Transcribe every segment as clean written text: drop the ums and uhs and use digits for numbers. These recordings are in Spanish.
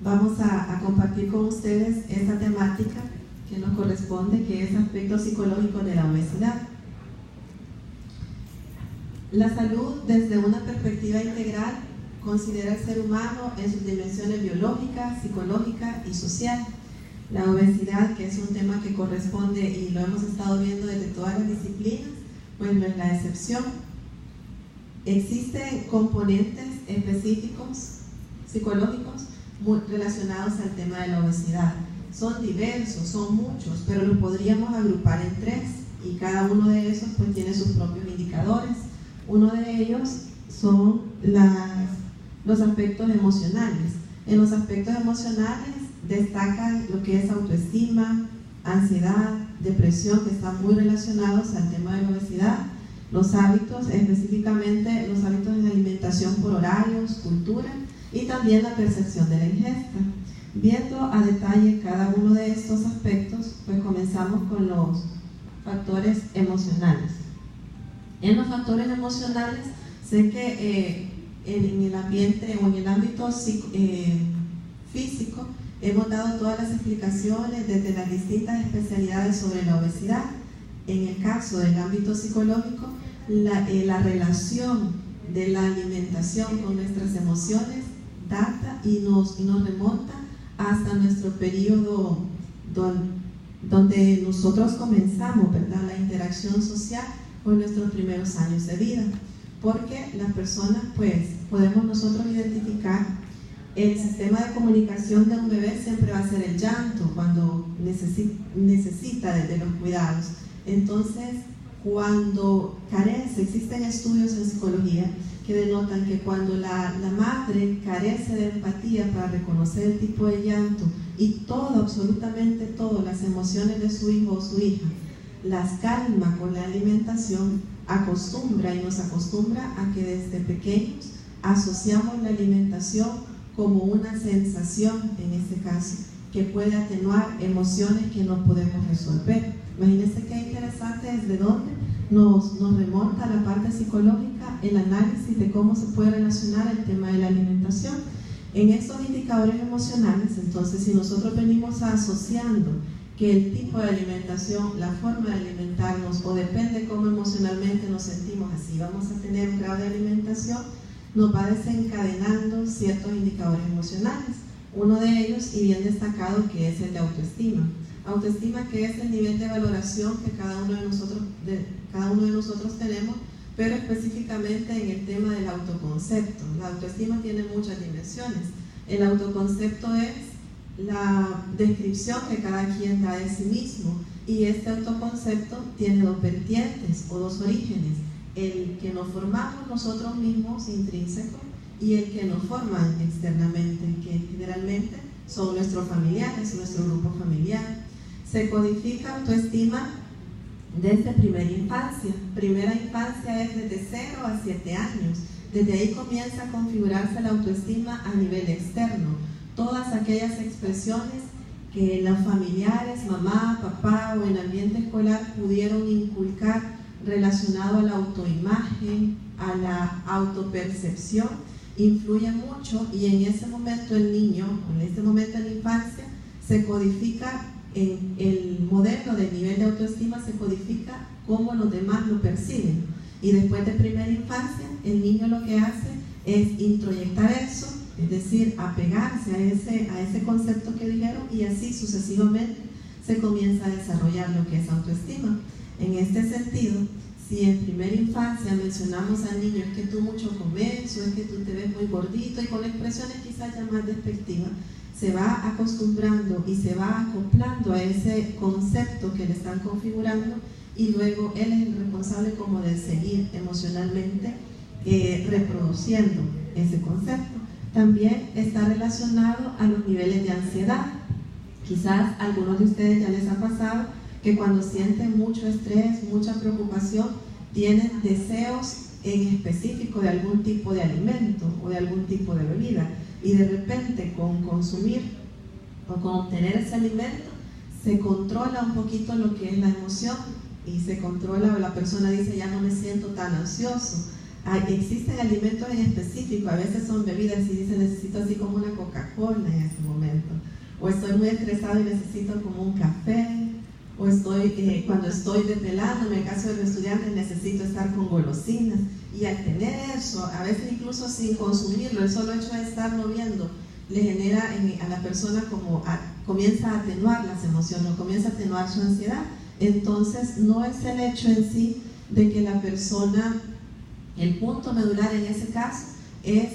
vamos a compartir con ustedes esta temática que nos corresponde, que es aspectos psicológicos de la obesidad. La salud desde una perspectiva integral considera al ser humano en sus dimensiones biológica, psicológica y social. La obesidad, que es un tema que corresponde y lo hemos estado viendo desde todas las disciplinas, pues no es la excepción. Existen componentes específicos psicológicos muy relacionados al tema de la obesidad. Son diversos, son muchos, pero los podríamos agrupar en tres y cada uno de esos pues tiene sus propios indicadores. Uno de ellos son los aspectos emocionales. En los aspectos emocionales destacan lo que es autoestima, ansiedad, depresión, que están muy relacionados al tema de la obesidad. Los hábitos, específicamente los hábitos de alimentación por horarios, cultura y también la percepción de la ingesta. Viendo a detalle cada uno de estos aspectos, pues comenzamos con los factores emocionales. En los factores emocionales, sé que en el ambiente o en el ámbito físico hemos dado todas las explicaciones desde las distintas especialidades sobre la obesidad. En el caso del ámbito psicológico, la relación de la alimentación con nuestras emociones data y nos remonta hasta nuestro periodo donde nosotros comenzamos, ¿verdad?, la interacción social con nuestros primeros años de vida, porque las personas pues podemos nosotros identificar el sistema de comunicación de un bebé siempre va a ser el llanto cuando necesita de los cuidados. Entonces, cuando carece, existen estudios en psicología que denotan que cuando la madre carece de empatía para reconocer el tipo de llanto y todo, absolutamente todo, las emociones de su hijo o su hija, las calma con la alimentación, nos acostumbra a que desde pequeños asociamos la alimentación como una sensación, en este caso, que puede atenuar emociones que no podemos resolver. Imagínense qué interesante desde dónde nos remonta a la parte psicológica el análisis de cómo se puede relacionar el tema de la alimentación. En estos indicadores emocionales, entonces, si nosotros venimos asociando que el tipo de alimentación, la forma de alimentarnos, o depende cómo emocionalmente nos sentimos, así vamos a tener un grado de alimentación, nos va desencadenando ciertos indicadores emocionales. Uno de ellos, y bien destacado, que es el de autoestima. Autoestima, que es el nivel de valoración que cada uno de nosotros tenemos, pero específicamente en el tema del autoconcepto. La autoestima tiene muchas dimensiones. El autoconcepto es la descripción que cada quien da de sí mismo, y este autoconcepto tiene dos vertientes o dos orígenes: el que nos formamos nosotros mismos intrínseco y el que nos forman externamente, que generalmente son nuestros familiares, nuestro grupo familiar. Se codifica autoestima desde primera infancia. Primera infancia es desde 0 a 7 años. Desde ahí comienza a configurarse la autoestima a nivel externo. Todas aquellas expresiones que los familiares, mamá, papá o en ambiente escolar pudieron inculcar relacionado a la autoimagen, a la autopercepción, influye mucho, y en ese momento el niño, en este momento en la infancia, se codifica en el modelo de nivel de autoestima, se codifica cómo los demás lo perciben. Y después de primera infancia, el niño lo que hace es introyectar eso, es decir, apegarse a ese concepto que dijeron, y así sucesivamente se comienza a desarrollar lo que es autoestima. En este sentido, si en primera infancia mencionamos al niño es que tú mucho comes, o es que tú te ves muy gordito, y con expresiones quizás ya más despectivas, se va acostumbrando y se va acoplando a ese concepto que le están configurando, y luego él es el responsable como de seguir emocionalmente reproduciendo ese concepto. También está relacionado a los niveles de ansiedad. Quizás a algunos de ustedes ya les ha pasado que cuando sienten mucho estrés, mucha preocupación, tienen deseos en específico de algún tipo de alimento o de algún tipo de bebida, y de repente con consumir o con obtener ese alimento se controla un poquito lo que es la emoción, y se controla, o la persona dice: ya no me siento tan ansioso. Existen alimentos en específico, a veces son bebidas y dice necesito así como una Coca-Cola en este momento, o estoy muy estresado y necesito como un café, o cuando estoy desvelado, en el caso de los estudiantes necesito estar con golosinas, y al tener eso, a veces incluso sin consumirlo, el solo hecho de estarlo viendo le genera a la persona comienza a atenuar las emociones, o comienza a atenuar su ansiedad. Entonces no es el hecho en sí de que la persona, el punto medular en ese caso es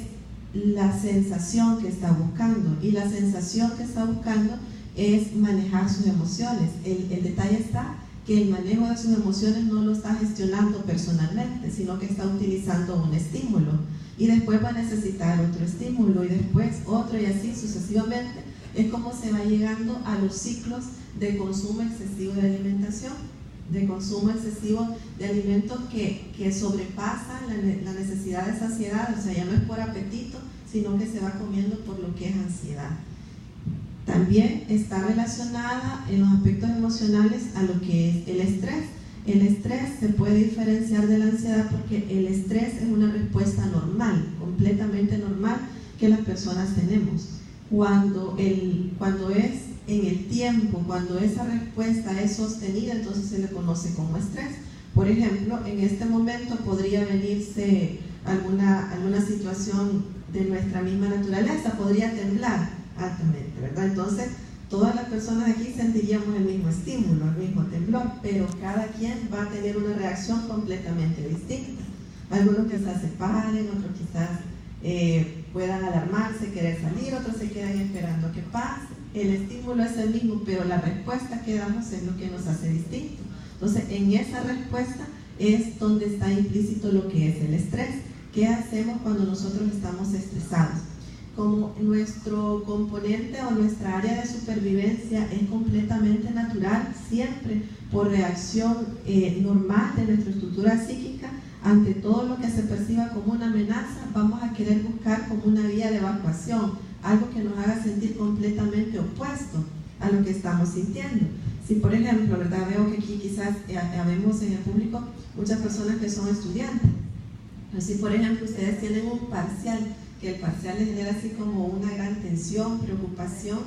la sensación que está buscando, y la sensación que está buscando es manejar sus emociones. El detalle está que el manejo de sus emociones no lo está gestionando personalmente, sino que está utilizando un estímulo, y después va a necesitar otro estímulo, y después otro, y así sucesivamente. Es como se va llegando a los ciclos de consumo excesivo de alimentación, de consumo excesivo de alimentos que sobrepasan la necesidad de saciedad. O sea, ya no es por apetito, sino que se va comiendo por lo que es ansiedad. También está relacionada en los aspectos emocionales a lo que es el estrés. El estrés se puede diferenciar de la ansiedad porque el estrés es una respuesta normal, completamente normal, que las personas tenemos. Cuando es en el tiempo, cuando esa respuesta es sostenida, entonces se le conoce como estrés. Por ejemplo, en este momento podría venirse alguna situación de nuestra misma naturaleza, podría temblar altamente, ¿verdad? Entonces, todas las personas aquí sentiríamos el mismo estímulo, el mismo temblor, pero cada quien va a tener una reacción completamente distinta. Algunos quizás se paren, otros quizás puedan alarmarse, querer salir, otros se quedan esperando que pase. El estímulo es el mismo, pero la respuesta que damos es lo que nos hace distinto. Entonces, en esa respuesta es donde está implícito lo que es el estrés. ¿Qué hacemos cuando nosotros estamos estresados? Como nuestro componente o nuestra área de supervivencia es completamente natural, siempre por reacción normal de nuestra estructura psíquica, ante todo lo que se perciba como una amenaza, vamos a querer buscar como una vía de evacuación, algo que nos haga sentir completamente opuesto a lo que estamos sintiendo. Si por ejemplo, ¿verdad? Veo que aquí quizás habemos en el público muchas personas que son estudiantes. Entonces, si por ejemplo ustedes tienen un parcial, que el parcial les genera así como una gran tensión, preocupación,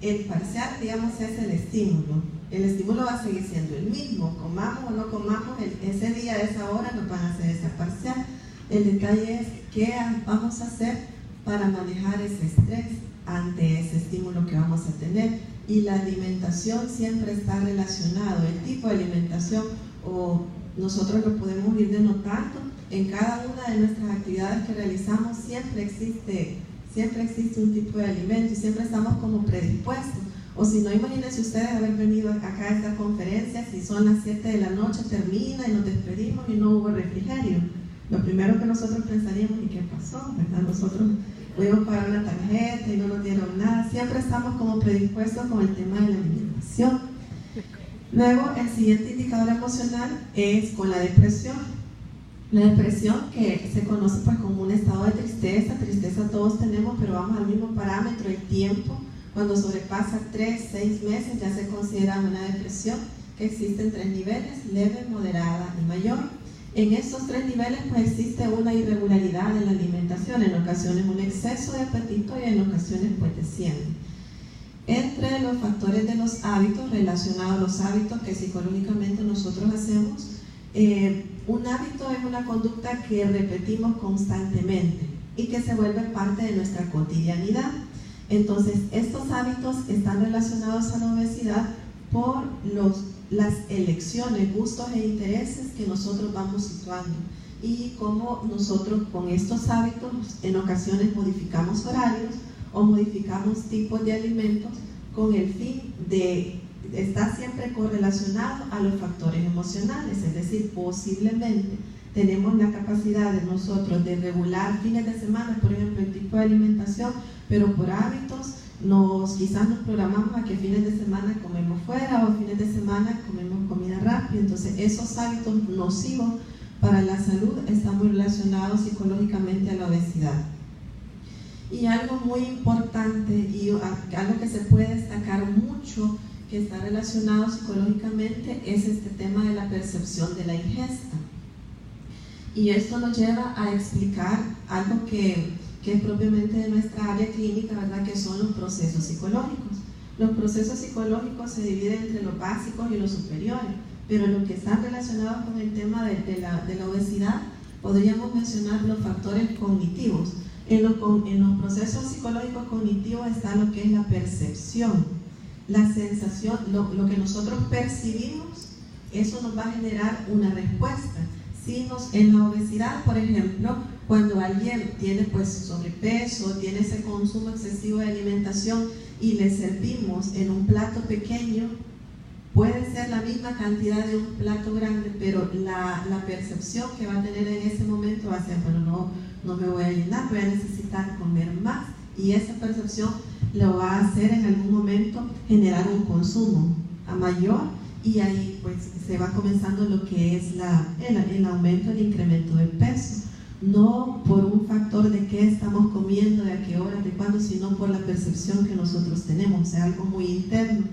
el parcial, digamos, es el estímulo. El estímulo va a seguir siendo el mismo, comamos o no comamos, ese día, esa hora nos van a hacer ese parcial. El detalle es qué vamos a hacer para manejar ese estrés ante ese estímulo que vamos a tener. Y la alimentación siempre está relacionado, el tipo de alimentación, o nosotros lo podemos ir denotando en cada una de nuestras actividades que realizamos. Siempre existe un tipo de alimento y siempre estamos como predispuestos. O si no, imagínense ustedes haber venido acá a esta conferencia, si son las 7 de la noche, termina y nos despedimos y no hubo refrigerio. Lo primero que nosotros pensaríamos, ¿y qué pasó? ¿Verdad? Nosotros pudimos pagar una tarjeta y no nos dieron nada. Siempre estamos como predispuestos con el tema de la alimentación. Luego, el siguiente indicador emocional es con la depresión. La depresión, que se conoce pues como un estado de tristeza. Tristeza todos tenemos, pero vamos al mismo parámetro, el tiempo. Cuando sobrepasa 3, 6 meses ya se considera una depresión, que existen 3 niveles: leve, moderada y mayor. En estos 3 niveles pues existe una irregularidad en la alimentación, en ocasiones un exceso de apetito y en ocasiones pues desciende. Entre los factores de los hábitos, relacionados a los hábitos que psicológicamente nosotros hacemos, un hábito es una conducta que repetimos constantemente y que se vuelve parte de nuestra cotidianidad. Entonces, estos hábitos están relacionados a la obesidad por las elecciones, gustos e intereses que nosotros vamos situando, y cómo nosotros con estos hábitos en ocasiones modificamos horarios o modificamos tipos de alimentos con el fin de estar siempre correlacionado a los factores emocionales. Es decir, posiblemente tenemos la capacidad de nosotros de regular fines de semana, por ejemplo, el tipo de alimentación, pero por hábitos quizás nos programamos a que fines de semana comemos fuera o fines de semana comemos comida rápida. Entonces esos hábitos nocivos para la salud están muy relacionados psicológicamente a la obesidad. Y algo muy importante y algo que se puede destacar mucho que está relacionado psicológicamente es este tema de la percepción de la ingesta. Y esto nos lleva a explicar algo que es propiamente de nuestra área clínica, ¿verdad? Que son los procesos psicológicos. Los procesos psicológicos se dividen entre los básicos y los superiores, pero los que están relacionados con el tema de la obesidad, podríamos mencionar los factores cognitivos. En los procesos psicológicos cognitivos está lo que es la percepción, la sensación, lo que nosotros percibimos, eso nos va a generar una respuesta. En la obesidad, por ejemplo, cuando alguien tiene pues sobrepeso, tiene ese consumo excesivo de alimentación y le servimos en un plato pequeño, puede ser la misma cantidad de un plato grande, pero la percepción que va a tener en ese momento va a ser, bueno, no me voy a llenar, voy a necesitar comer más, y esa percepción lo va a hacer en algún momento generar un consumo a mayor, y ahí pues se va comenzando lo que es el aumento, el incremento del peso, no por un factor de qué estamos comiendo, de a qué hora, de cuándo, sino por la percepción que nosotros tenemos, o sea, algo muy interno.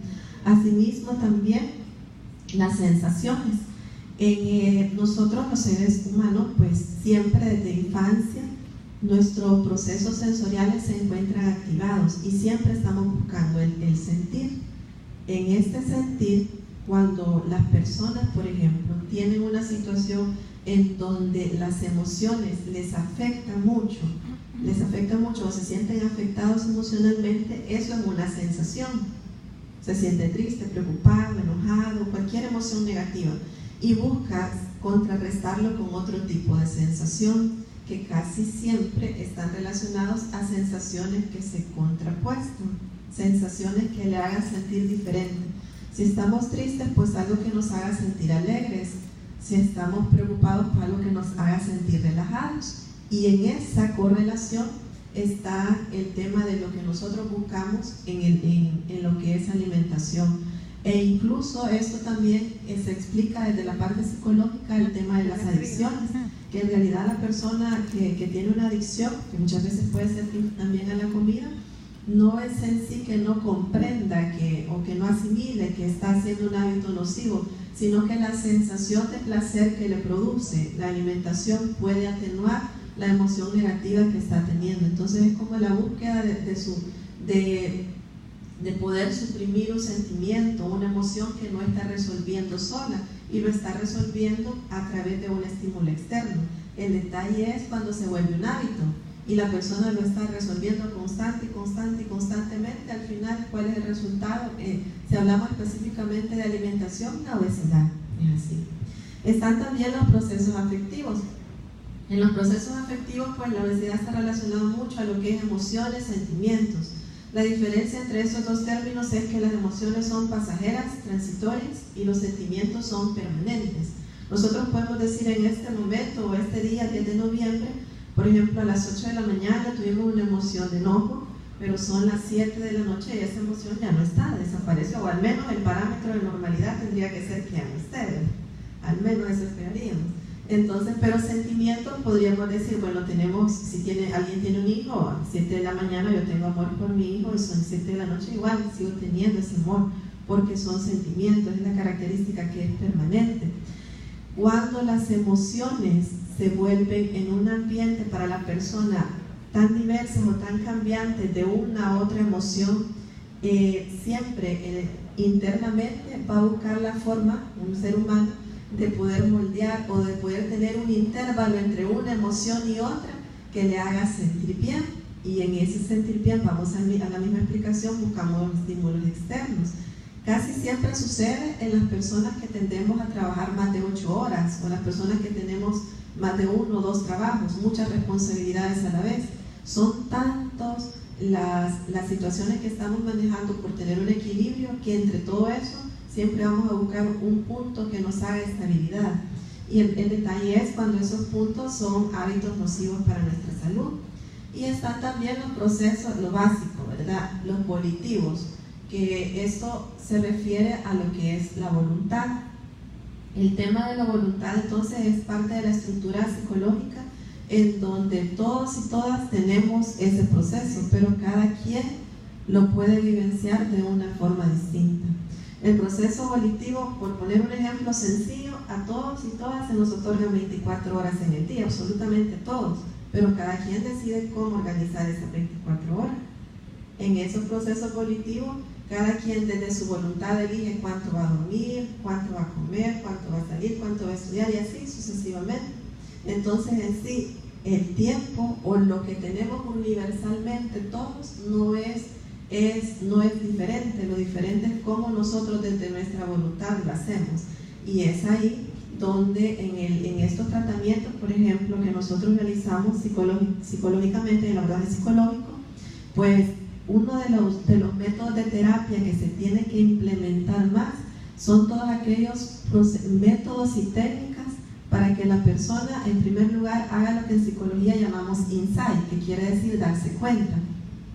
Asimismo también las sensaciones. Nosotros los seres humanos, pues siempre desde infancia nuestros procesos sensoriales se encuentran activados y siempre estamos buscando el sentir. En este sentir, cuando las personas, por ejemplo, tienen una situación en donde las emociones les afectan mucho o se sienten afectados emocionalmente, eso es una sensación. Se siente triste, preocupado, enojado, cualquier emoción negativa, y buscas contrarrestarlo con otro tipo de sensación que casi siempre están relacionados a sensaciones que se contrapuestan, sensaciones que le hagan sentir diferente. Si estamos tristes, pues algo que nos haga sentir alegres. Si estamos preocupados, pues algo que nos haga sentir relajados. Y en esa correlación está el tema de lo que nosotros buscamos en lo que es alimentación. E incluso esto también se explica desde la parte psicológica, el tema de las adicciones, que en realidad la persona que tiene una adicción, que muchas veces puede ser también a la comida, no es en sí que no comprenda o que no asimile que está haciendo un hábito nocivo, sino que la sensación de placer que le produce la alimentación puede atenuar la emoción negativa que está teniendo. Entonces es como la búsqueda de poder suprimir un sentimiento, una emoción que no está resolviendo sola y lo está resolviendo a través de un estímulo externo. El detalle es cuando se vuelve un hábito y la persona lo está resolviendo constantemente, al final, ¿cuál es el resultado? Si hablamos específicamente de alimentación, la obesidad, es así. Están también los procesos afectivos. En los procesos afectivos, pues la obesidad está relacionada mucho a lo que es emociones, sentimientos. La diferencia entre esos dos términos es que las emociones son pasajeras, transitorias, y los sentimientos son permanentes. Nosotros podemos decir en este momento o este día, 10 de noviembre, por ejemplo, a las 8 de la mañana tuvimos una emoción de enojo, pero son las 7 de la noche y esa emoción ya no está, desapareció, o al menos el parámetro de normalidad tendría que ser que ya no esté, al menos eso esperaríamos. Entonces, pero sentimientos podríamos decir, bueno, alguien tiene un hijo, a 7 de la mañana yo tengo amor por mi hijo y son 7 de la noche igual, sigo teniendo ese amor, porque son sentimientos, es la característica que es permanente. Cuando las emociones se vuelven en un ambiente para la persona tan diversas o tan cambiantes de una a otra emoción, siempre internamente va a buscar la forma, un ser humano, de poder moldear o de poder tener un intervalo entre una emoción y otra que le haga sentir bien, y en ese sentir bien, vamos a la misma explicación, buscamos estímulos externos. Casi siempre sucede en las personas que tendemos a trabajar más de 8 horas o las personas que tenemos más de 1 o 2 trabajos, muchas responsabilidades a la vez. Son tantos las situaciones que estamos manejando por tener un equilibrio que entre todo eso siempre vamos a buscar un punto que nos haga estabilidad. Y el detalle es cuando esos puntos son hábitos nocivos para nuestra salud. Y están también los procesos, lo básico, ¿verdad? Los volitivos, que esto se refiere a lo que es la voluntad. El tema de la voluntad entonces es parte de la estructura psicológica en donde todos y todas tenemos ese proceso, pero cada quien lo puede vivenciar de una forma distinta. El proceso volitivo, por poner un ejemplo sencillo, a todos y todas se nos otorgan 24 horas en el día, absolutamente todos, pero cada quien decide cómo organizar esas 24 horas. En esos procesos volitivos, cada quien desde su voluntad elige cuánto va a dormir, cuánto va a comer, cuánto va a salir, cuánto va a estudiar y así sucesivamente. Entonces en sí, el tiempo o lo que tenemos universalmente todos no es diferente. Lo diferente es cómo nosotros desde nuestra voluntad lo hacemos. Y es ahí donde en estos tratamientos, por ejemplo, que nosotros realizamos psicológicamente, en el abordaje psicológico, pues uno de los métodos de terapia que se tiene que implementar más son todos aquellos métodos y técnicas para que la persona, en primer lugar, haga lo que en psicología llamamos insight, que quiere decir darse cuenta.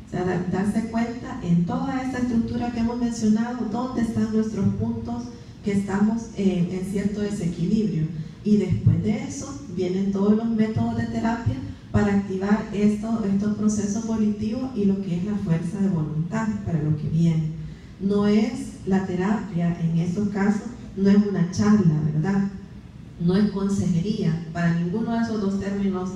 O sea, darse cuenta en toda esta estructura que hemos mencionado, dónde están nuestros puntos que estamos en cierto desequilibrio. Y después de eso, vienen todos los métodos de terapia para activar estos procesos volitivos y lo que es la fuerza de voluntad para lo que viene. No es la terapia, en estos casos, no es una charla, ¿verdad? No es consejería. Para ninguno de esos dos términos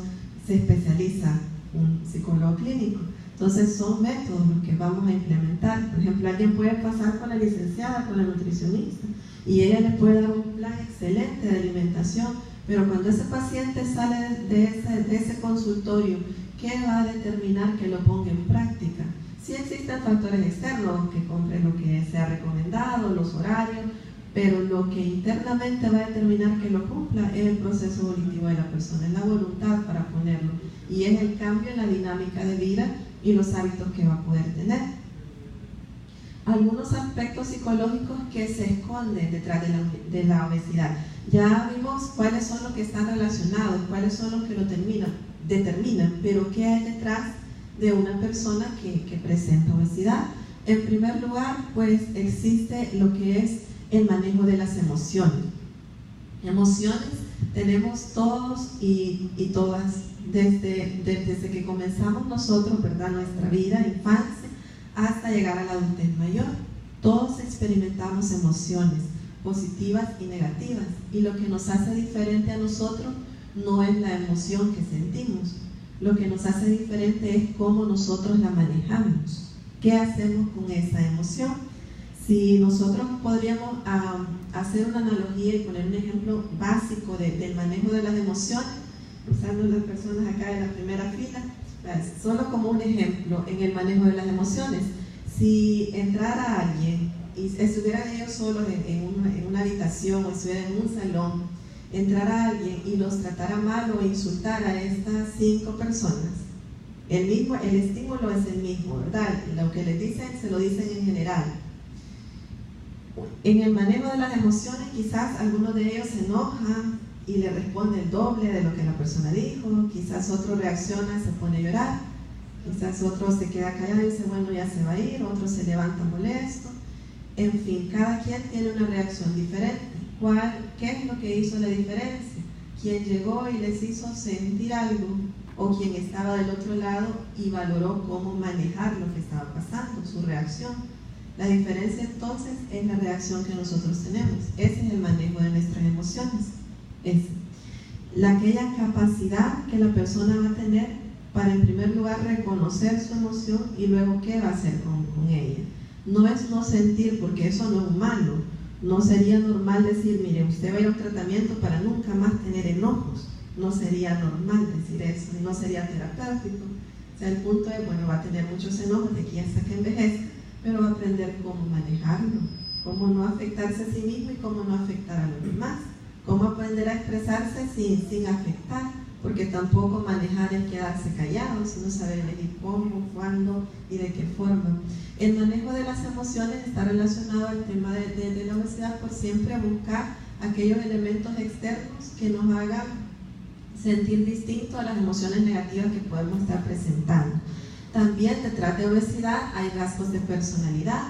se especializa un psicólogo clínico. Entonces son métodos los que vamos a implementar. Por ejemplo, alguien puede pasar con la licenciada, con la nutricionista, y ella le puede dar un plan excelente de alimentación, pero cuando ese paciente sale de ese consultorio, ¿qué va a determinar que lo ponga en práctica? Sí existen factores externos, que compre lo que se ha recomendado, los horarios, pero lo que internamente va a determinar que lo cumpla es el proceso volitivo de la persona, es la voluntad para ponerlo, y es el cambio en la dinámica de vida y los hábitos que va a poder tener. Algunos aspectos psicológicos que se esconden detrás de la obesidad. Ya vimos cuáles son los que están relacionados, cuáles son los que lo determinan, pero ¿qué hay detrás de una persona que presenta obesidad? En primer lugar, pues existe lo que es el manejo de las emociones. Emociones tenemos todos y todas desde que comenzamos nosotros, ¿verdad? Nuestra vida, infancia, hasta llegar a la adultez mayor. Todos experimentamos emociones positivas y negativas, y lo que nos hace diferente a nosotros no es la emoción que sentimos. Lo que nos hace diferente es cómo nosotros la manejamos, qué hacemos con esa emoción. Si nosotros podríamos hacer una analogía y poner un ejemplo básico del manejo de las emociones, usando las personas acá en la primera fila, solo como un ejemplo en el manejo de las emociones. Si entrara alguien y estuvieran ellos solos en una habitación o estuvieran en un salón, entrara alguien y los tratara mal o insultara a estas 5 personas, el estímulo es el mismo, ¿verdad? Lo que les dicen, se lo dicen en general. En el manejo de las emociones, quizás algunos de ellos se enojan y le responde el doble de lo que la persona dijo, quizás otro reacciona, se pone a llorar, quizás otro se queda callado y dice, bueno, ya se va a ir, otro se levanta molesto. En fin, cada quien tiene una reacción diferente. ¿Qué es lo que hizo la diferencia? ¿Quién llegó y les hizo sentir algo? ¿O quien estaba del otro lado y valoró cómo manejar lo que estaba pasando, su reacción? La diferencia entonces es la reacción que nosotros tenemos. Ese es el manejo de nuestras emociones. Es aquella capacidad que la persona va a tener para, en primer lugar, reconocer su emoción y luego qué va a hacer con ella. No es no sentir, porque eso no es humano. No sería normal decir, mire, usted va a ir a un tratamiento para nunca más tener enojos. No sería normal decir eso, y no sería terapéutico. O sea, el punto es, bueno, va a tener muchos enojos de aquí hasta que envejezca, pero va a aprender cómo manejarlo, cómo no afectarse a sí mismo y cómo no afectar a los demás, cómo aprender a expresarse sin afectar, porque tampoco manejar es quedarse callado, sino saber elegir cómo, cuándo y de qué forma. El manejo de las emociones está relacionado al tema de la obesidad, por siempre buscar aquellos elementos externos que nos hagan sentir distinto a las emociones negativas que podemos estar presentando. También detrás de obesidad hay rasgos de personalidad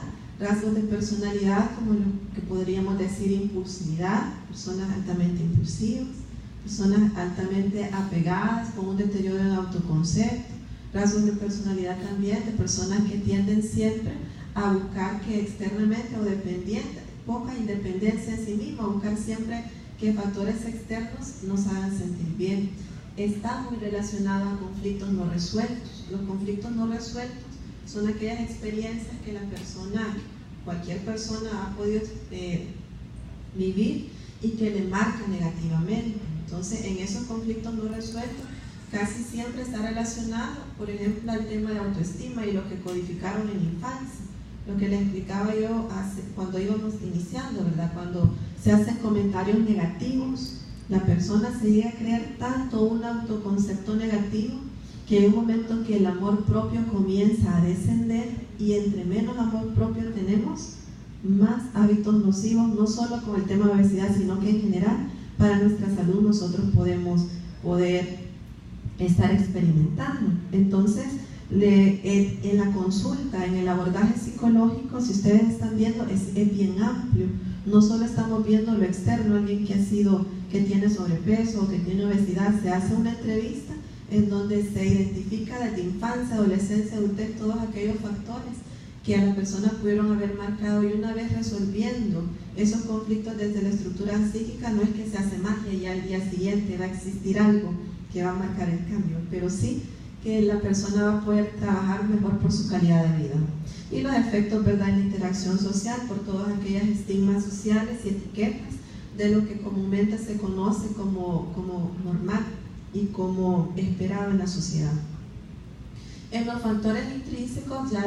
como lo que podríamos decir impulsividad, personas altamente impulsivas, personas altamente apegadas con un deterioro en autoconcepto, rasgos de personalidad también de personas que tienden siempre a buscar que externamente o poca independencia en sí mismo, buscar siempre que factores externos nos hagan sentir bien. Está muy relacionado a conflictos no resueltos. Los conflictos no resueltos son aquellas experiencias que la persona, cualquier persona ha podido vivir y que le marca negativamente. Entonces, en esos conflictos no resueltos, casi siempre está relacionado, por ejemplo, al tema de autoestima y lo que codificaron en la infancia. Lo que les explicaba yo cuando íbamos iniciando, ¿verdad? Cuando se hacen comentarios negativos, la persona se llega a creer tanto un autoconcepto negativo que hay un momento que el amor propio comienza a descender, y entre menos amor propio tenemos, más hábitos nocivos, no solo con el tema de obesidad, sino que en general para nuestra salud nosotros podemos estar experimentando. Entonces, en la consulta, en el abordaje psicológico, si ustedes están viendo, es bien amplio. No solo estamos viendo lo externo, alguien que tiene sobrepeso o que tiene obesidad, se hace una entrevista en donde se identifica desde infancia, adolescencia, adultez, todos aquellos factores que a la persona pudieron haber marcado, y una vez resolviendo esos conflictos desde la estructura psíquica, no es que se hace magia y al día siguiente va a existir algo que va a marcar el cambio, pero sí que la persona va a poder trabajar mejor por su calidad de vida. Y los efectos, ¿verdad?, en la interacción social, por todas aquellas estigmas sociales y etiquetas de lo que comúnmente se conoce como normal y como esperado en la sociedad. En los factores intrínsecos ya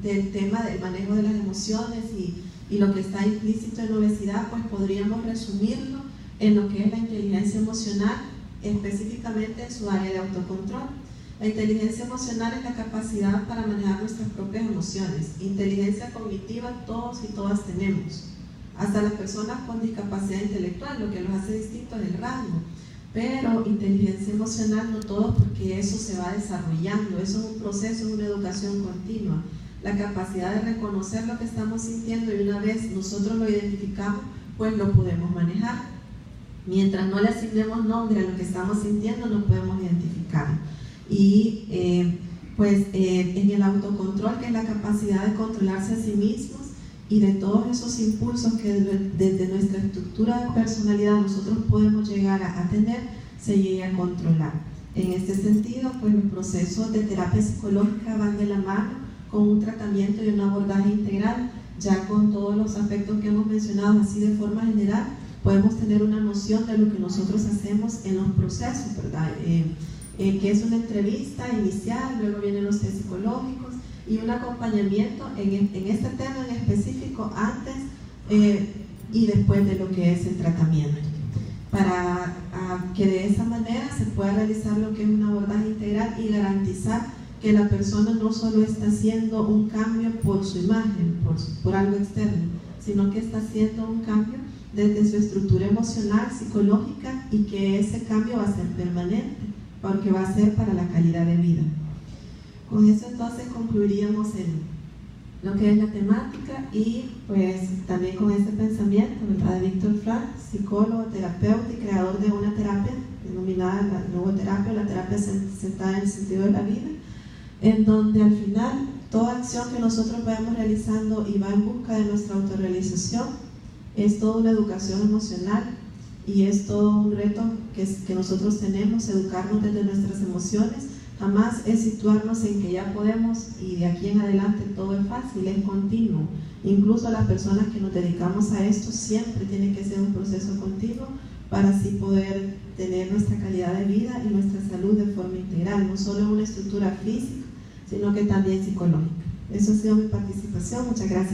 del tema del manejo de las emociones y lo que está implícito en la obesidad, pues podríamos resumirlo en lo que es la inteligencia emocional, específicamente en su área de autocontrol. La inteligencia emocional es la capacidad para manejar nuestras propias emociones. Inteligencia cognitiva todos y todas tenemos, hasta las personas con discapacidad intelectual. Lo que los hace distintos es el rango, pero inteligencia emocional no todos, porque eso se va desarrollando, eso es un proceso, es una educación continua. La capacidad de reconocer lo que estamos sintiendo, y una vez nosotros lo identificamos, pues lo podemos manejar. Mientras no le asignemos nombre a lo que estamos sintiendo, no podemos identificarlo. Y en el autocontrol, que es la capacidad de controlarse a sí mismos y de todos esos impulsos que desde nuestra estructura de personalidad nosotros podemos llegar a tener, se llega a controlar. En este sentido, pues los procesos de terapia psicológica van de la mano con un tratamiento y un abordaje integral, ya con todos los aspectos que hemos mencionado. Así de forma general podemos tener una noción de lo que nosotros hacemos en los procesos, ¿verdad? Que es una entrevista inicial, luego vienen los test psicológicos y un acompañamiento en este tema en específico antes y después de lo que es el tratamiento, para que de esa manera se pueda realizar lo que es un abordaje integral y garantizar que la persona no solo está haciendo un cambio por su imagen, por algo externo, sino que está haciendo un cambio desde su estructura emocional, psicológica, y que ese cambio va a ser permanente, porque va a ser para la calidad de vida. Con eso entonces concluiríamos lo que es la temática, y pues también con este pensamiento, ¿verdad?, de Víctor Frank, psicólogo, terapeuta y creador de una terapia denominada la logoterapia, la terapia centrada en el sentido de la vida, en donde al final toda acción que nosotros vayamos realizando y va en busca de nuestra autorrealización es toda una educación emocional, y es todo un reto que nosotros tenemos, educarnos desde nuestras emociones. Jamás es situarnos en que ya podemos y de aquí en adelante todo es fácil, es continuo. Incluso las personas que nos dedicamos a esto, siempre tiene que ser un proceso continuo para así poder tener nuestra calidad de vida y nuestra salud de forma integral, no solo en una estructura física, sino que también psicológica. Eso ha sido mi participación. Muchas gracias.